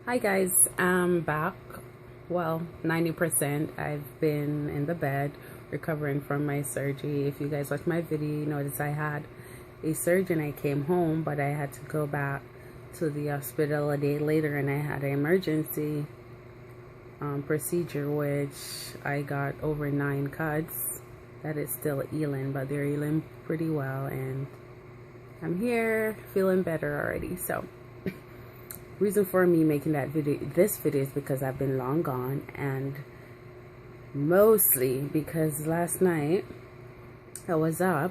Hi guys, I'm back. Well, 90%. I've been in the bed recovering from my surgery. If you guys watch my video, you notice I had a surgery and I came home, but I had to go back to the hospital a day later and I had an emergency procedure, which I got over 9 cuts. That is still healing, but they're healing pretty well, and I'm here feeling better already. So reason for me making this video is because I've been long gone, and mostly because last night I was up,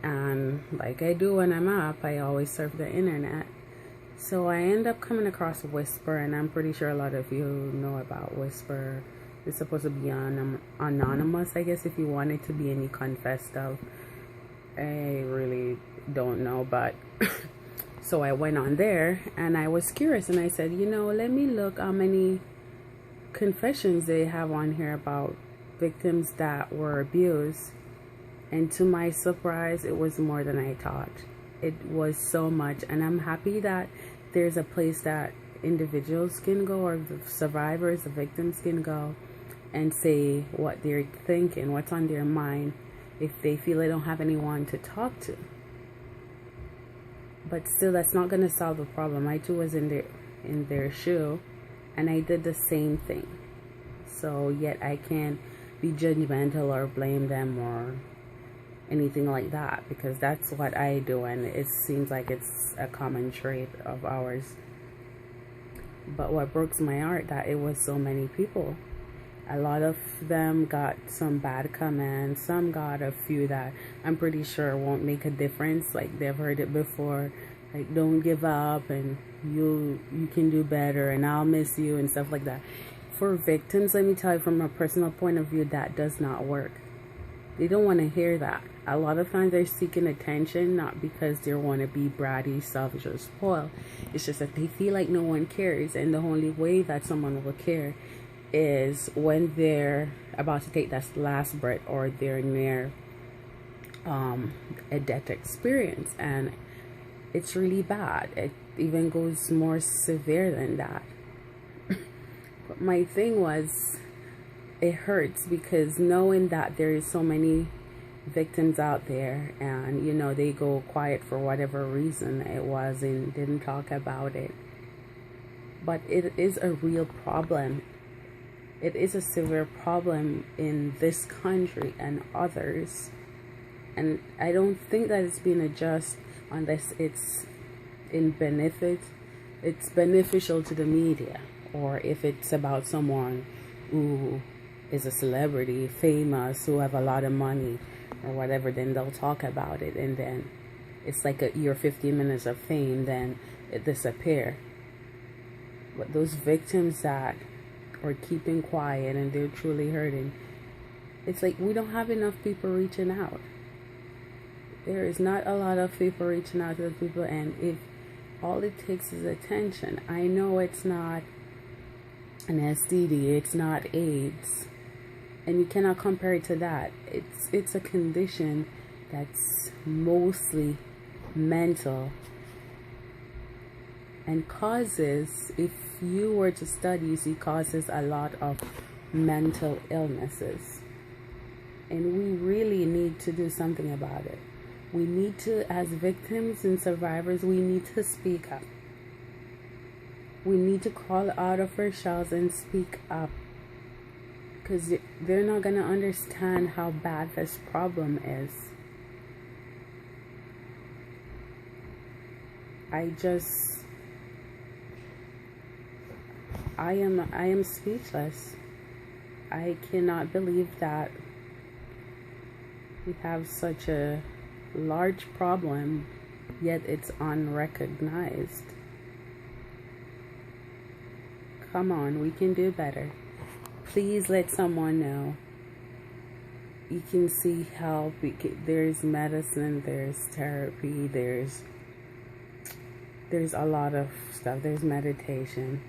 and like I do when I'm up, I always surf the internet. So I end up coming across Whisper, and I'm pretty sure a lot of you know about Whisper. It's supposed to be anonymous, I guess, if you want it to be, and you confess stuff. I really don't know, but so I went on there and I was curious, and I said, let me look how many confessions they have on here about victims that were abused. And to my surprise, it was more than I thought. It was so much, and I'm happy that there's a place that individuals can go, or the survivors, the victims can go and say what they're thinking, what's on their mind, if they feel they don't have anyone to talk to. But still, that's not going to solve the problem. I too was in their shoe, and I did the same thing. So yet I can't be judgmental or blame them or anything like that, because that's what I do, and it seems like it's a common trait of ours. But what breaks my heart, that it was so many people. A lot of them got some bad comments. Some got a few that I'm pretty sure won't make a difference. Like, they've heard it before. Like, don't give up, and you can do better, and I'll miss you, and stuff like that. For victims, let me tell you, from a personal point of view, that does not work. They don't want to hear that. A lot of times they're seeking attention, not because they want to be bratty, selfish, or spoiled. It's just that they feel like no one cares, and the only way that someone will care is when they're about to take that last breath, or they're near a death experience, and it's really bad. It even goes more severe than that. But my thing was, it hurts because knowing that there is so many victims out there, and they go quiet for whatever reason it was, and didn't talk about it. But it is a real problem. It is a severe problem in this country and others, and I don't think that it's being addressed unless it's it's beneficial to the media, or if it's about someone who is a celebrity, famous, who have a lot of money or whatever, then they'll talk about it, and then it's like your 15 minutes of fame, then it disappear. But those victims that are keeping quiet and they're truly hurting, it's like we don't have enough people reaching out. There is not a lot of people reaching out to the people, and if all it takes is attention. I know it's not an STD, it's not AIDS, and you cannot compare it to that. It's a condition that's mostly mental, and causes, if you were to study, you see causes a lot of mental illnesses, and we really need to do something about it. We need to, as victims and survivors, we need to speak up. We need to crawl out of our shells and speak up, because they're not going to understand how bad this problem is. I am speechless. I cannot believe that we have such a large problem, yet it's unrecognized. Come on, we can do better. Please let someone know. You can see help. There's medicine, there's therapy, there's a lot of stuff. There's meditation.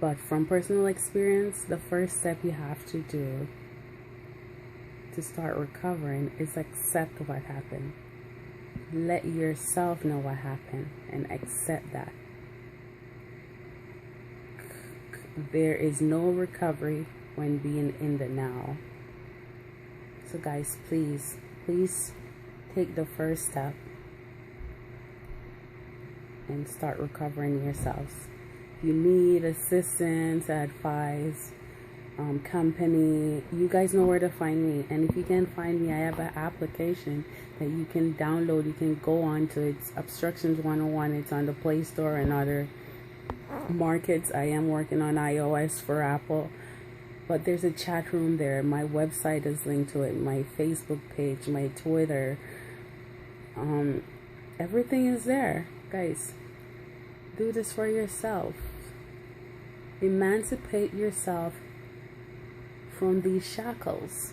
But from personal experience, the first step you have to do to start recovering is accept what happened. Let yourself know what happened and accept that. there is no recovery when being in the now. So guys, please take the first step and start recovering yourselves. If you need assistance, advice, company, you guys know where to find me. And if you can't find me, I have an application that you can download. You can go on to, it's Obstructions 101. It's on the Play Store and other markets. I am working on iOS for Apple, but there's a chat room there. My website is linked to it, my Facebook page, my Twitter, everything is there. Guys, do this for yourself. Emancipate yourself from these shackles.